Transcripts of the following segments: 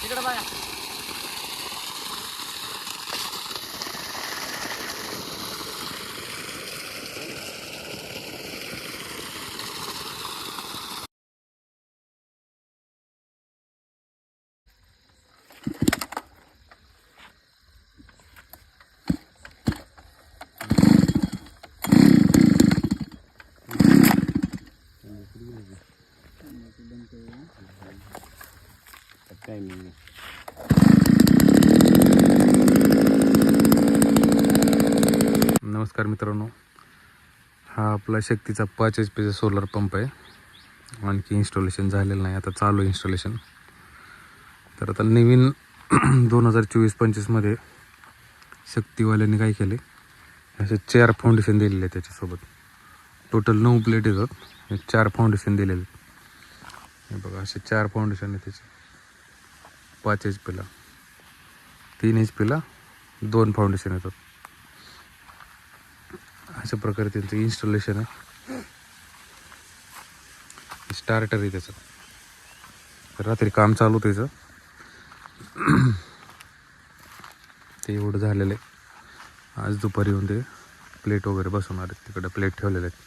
तिकडे बघा. काय नाही. नमस्कार मित्रांनो, हा आपला शक्तीचा 5 HP सोलर पंप आहे. आणखी इन्स्टॉलेशन झालेलं नाही, आता चालू आहे इन्स्टॉलेशन. तर आता नवीन 2024-25 मध्ये शक्तीवाल्यांनी काय केले, असे 4 फाउंडेशन दिलेले आहेत. त्याच्यासोबत टोटल 9 प्लेट येतात. 4 फाउंडेशन दिलेले आहेत. हे बघा, असे 4 फाउंडेशन आहेत त्याचे. 5 HP ला, 3 HP ला 2 फाउंडेशन येतात. अशा प्रकारे त्यांचं इन्स्टॉलेशन आहे. स्टार्टर आहे त्याचं. रात्री काम चालू त्याचं ते एवढं झालेलं आहे. आज दुपारी येऊन ते प्लेट वगैरे बसवणार आहेत. तिकडे प्लेट ठेवलेले आहेत.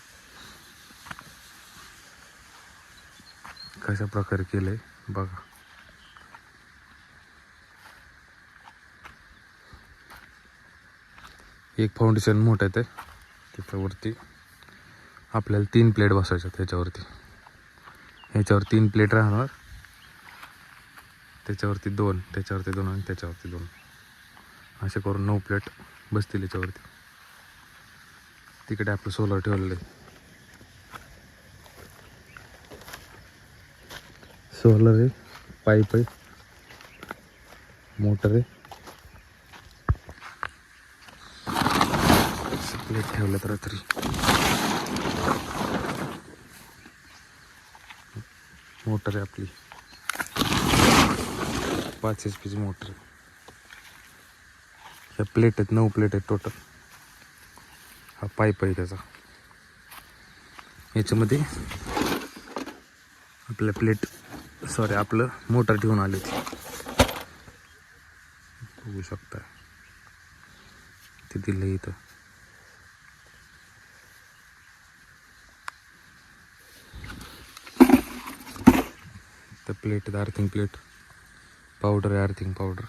कशा प्रकारे केलं आहे बघा. एक फाउंडेशन मोठं आहे ते, त्याच्यावरती आपल्याला 3 प्लेट बसवायच्या. त्याच्यावरती ह्याच्यावर 3 प्लेट राहणार, त्याच्यावरती 2, त्याच्यावरती 2 आणि त्याच्यावरती 2, असे करून 9 प्लेट बसतील याच्यावरती. तिकडे आपलं सोलर ठेवलेलं आहे. सोलर आहे, पाईप आहे, मोटर आहे. प्लेट ठेवल्यात रात्री. मोटर आहे आपली, 5 HP मोटर आहे. ह्या प्लेट आहेत, 9 प्लेट आहेत टोटल. हा पाईप आहे त्याचा. याच्यामध्ये आपल्या प्लेट आपलं मोटर ठेवून आली होती. बघू शकता ते दिलं इथं. तर प्लेट आहे, अर्थिंग प्लेट. पावडर आहे, अर्थिंग पावडर.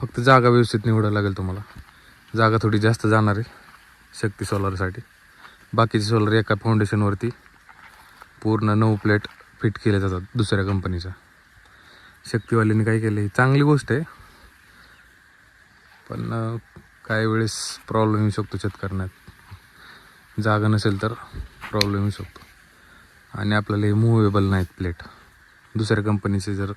फक्त जागा व्यवस्थित निवडायला लागेल तुम्हाला. जागा थोडी जास्त जाणार आहे शक्ती सोलरसाठी. बाकीचे सोलर एका फाउंडेशनवरती पूर्ण 9 प्लेट फिट केले जातात दुसऱ्या कंपनीच्या. शक्तीवाल्यांनी काय केलं, ही चांगली गोष्ट आहे, पण काही वेळेस प्रॉब्लेम येऊ शकतो शेतकऱ्यांना. जागा नसेल तर प्रॉब्लेम येऊ शकतो. आणि आपल्याला हे मुव्हेबल नाहीत प्लेट. दुसऱ्या कंपनीचे जर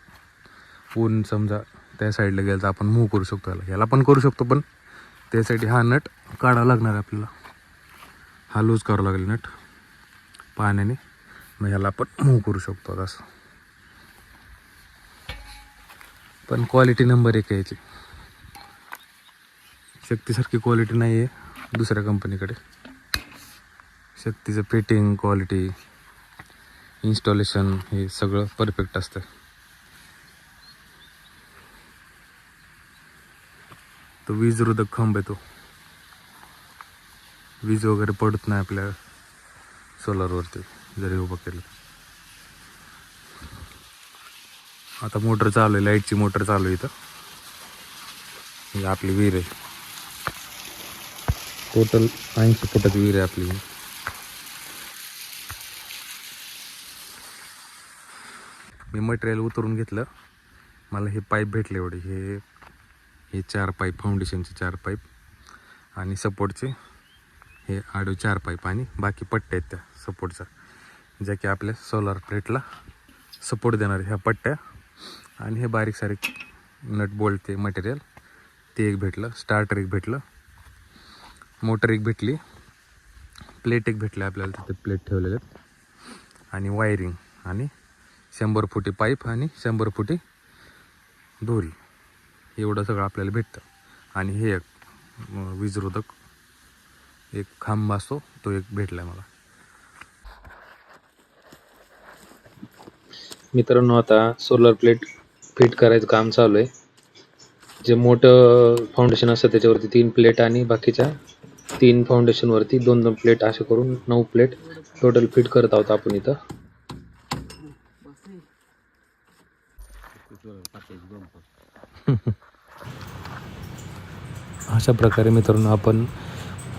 ऊन समजा त्या साईडला गेलं तर आपण मूव्ह करू शकतो. ह्याला पण करू शकतो, पण त्यासाठी हा नट काढावा लागणार आहे आपल्याला. हा लूज करावा लागेल नट पाण्याने, मग ह्याला आपण मूव्ह करू शकतो असं. पण क्वालिटी नंबर 1 आहे याची. शक्तीसारखी क्वालिटी नाही आहे दुसऱ्या कंपनीकडे. शक्तीचं फिटिंग, क्वालिटी, इन्स्टॉलेशन हे सगळं परफेक्ट असतं. तो वीजरोधक खांब आहे. तो वीज वगैरे पडत नाही आपल्या सोलरवरती जरी उभं केलं. आता मोटर चालू आहे, लाईटची मोटर चालू आहे इथं. ही आपली विहीर आहे. टोटल 80 फुटाची विहीर आहे आपली. मी मटेरियल उतरून घेतलं. मला हे पाईप भेटले एवढे. हे 4 पाईप, फाउंडेशनचे 4 पाईप आणि सपोर्टचे हे आडवे 4 पाईप आणि बाकी पट्ट्या आहेत त्या सपोर्टच्या, ज्या की आपल्या सोलर प्लेटला सपोर्ट देणार. ह्या पट्ट्या आणि हे बारीक सारीक नट बोल्ट ते मटेरियल ते एक भेटलं. स्टार्टर एक भेटलं, मोटर एक भेटली, प्लेट एक भेटले आपल्याला. तिथे प्लेट ठेवलेले आहेत. आणि वायरिंग आणि 100 फुटी पाईप आणि 100 फुटी दोरी, एवढं सगळं आपल्याला भेटतं. आणि हे एक वीजरोधक एक खांब असतो, तो एक भेटला आहे मला. मित्रांनो, आता सोलर प्लेट फिट करायचं काम चालू आहे. जे मोठं फाउंडेशन असतं त्याच्यावरती 3 प्लेट आणि बाकीच्या 3 फाउंडेशनवरती 2-2 प्लेट असे करून 9 प्लेट टोटल फिट करत आहोत आपण इथं. अशा प्रकारे मित्रांनो आपण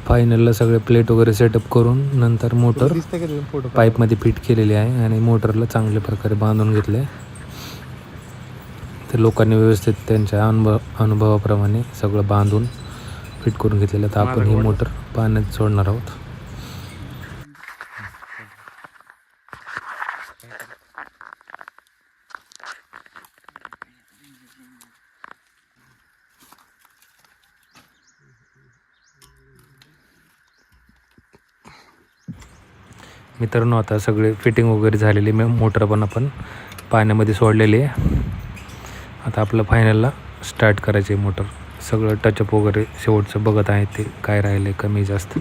फायनलला सगळे प्लेट वगैरे सेटअप करून नंतर मोटर पाईपमध्ये फिट केलेली आहे आणि मोटरला चांगल्या प्रकारे बांधून घेतले आहे. तर लोकांनी व्यवस्थित त्यांच्या अनुभवाप्रमाणे सगळं बांधून फिट करून घेतलेलं. तर आपण ही मोटर पाण्यात सोडणार आहोत. मित्रांनो, आता सगळे फिटिंग वगैरे झालेली मोटर पण आपण पाण्यामध्ये सोडलेली आहे. आता आपलं फायनलला स्टार्ट करायचे मोटर. सगळं टचअप वगैरे शेवटचं बघत आहे ते काय राहिले कमी जास्त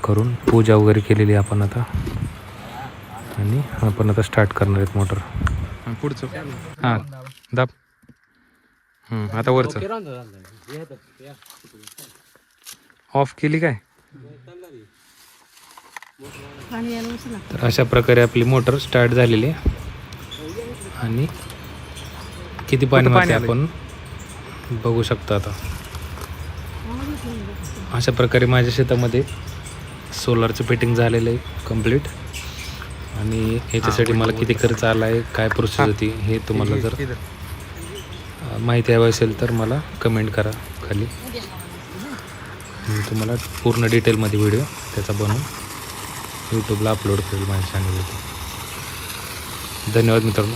करून पूजा वगैरे केलेली आपण आता. आणि आपण आता स्टार्ट करणार आहेत मोटर. पुढचं हां दाब. आता वरचं ऑफ केली काय. तर अशा प्रकारे आपली मोटर स्टार्ट झालेली आहे. आणि किती पाणी मारते आपण बघू शकतो. आता अशा प्रकारे माझ्या शेतामध्ये सोलारचं फिटिंग झालेलं आहे कंप्लीट. आणि ह्याच्यासाठी मला किती खर्च आला आहे, काय प्रोसेस होती, हे तुम्हाला जर माहिती हवी असेल तर मला कमेंट करा खाली. मी तुम्हाला पूर्ण डिटेलमध्ये व्हिडिओ त्याचा बनवून यूट्यूबला अपलोड करेल माझ्या चॅनलवरती. धन्यवाद मित्रांनो.